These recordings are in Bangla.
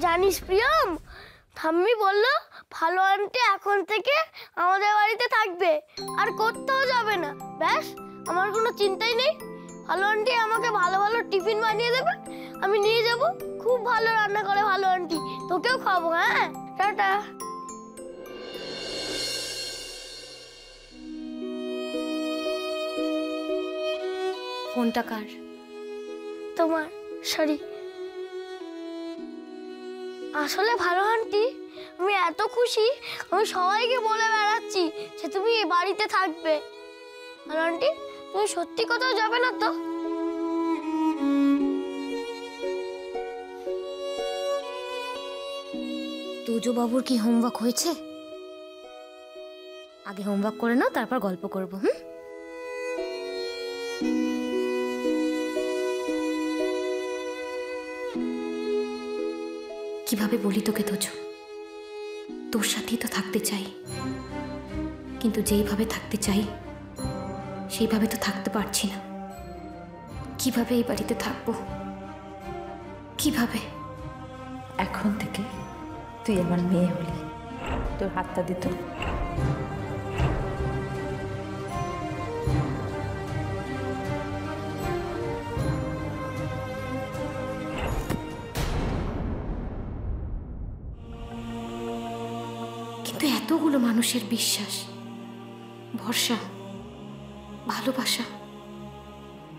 জানিস প্রিয়ম, ঠাম্মি বললো ভালো আন্টি এখন থেকে আমাদের বাড়িতে থাকবে, আর কোথাও যাবে না। ব্যাস, আমার কোনো চিন্তাই নেই। ভালো আন্টি আমাকে ভালো ভালো টিফিন বানিয়ে দেবে, আমি নিয়ে যাব। খুব ভালো রান্না করে ভালো আন্টি, তোকেও খাবো। হ্যাঁ, টাটা। ফোনটা কার? তোমার। সরি। আসলে ভালো আন্টি, আমি এত খুশি, আমি সবাইকে বলে বেড়াচ্ছি যে তুমি এই বাড়িতে থাকবে। ভালো আন্টি, তুমি সত্যি কোথাও যাবে না তো? তুজো বাবুর কি হোমওয়ার্ক হয়েছে? আগে হোমওয়ার্ক করে নাও, তারপর গল্প করবো। কিভাবে বলি তোকে তোজো, তোর সাথেই তো থাকতে চাই, কিন্তু যেইভাবে থাকতে চাই সেইভাবে তো থাকতে পারছি না। কিভাবে এই বাড়িতে থাকবো, কিভাবে? এখন থেকে তুই আমার মেয়ে হলি, তোর হাতটা দিত। কিন্তু এতগুলো মানুষের বিশ্বাস, ভরসা, ভালোবাসা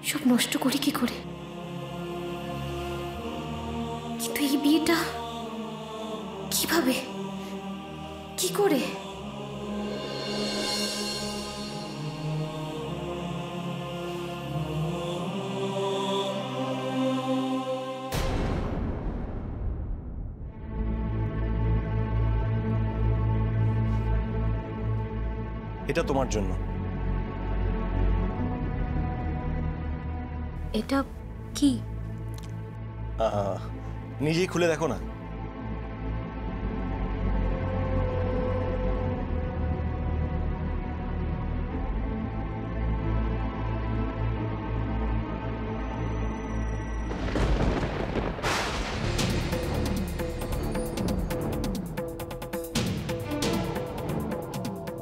সব নষ্ট করি কি করে? কিন্তু এই বিয়েটা কিভাবে, কি করে? এটা তোমার জন্য। এটা কি? নিজেই খুলে দেখো না।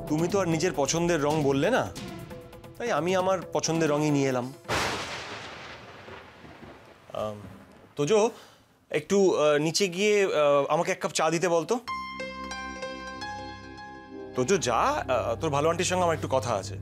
তুমি তো আর নিজের পছন্দের রং বললে না, তাই আমি আমার পছন্দের রঙই নিয়ে এলাম। তোজো, একটু নিচে গিয়ে আমাকে এক কাপ চা দিতে বলতো। তোজো যা, তোর ভালো আন্টির সঙ্গে আমার একটু কথা আছে।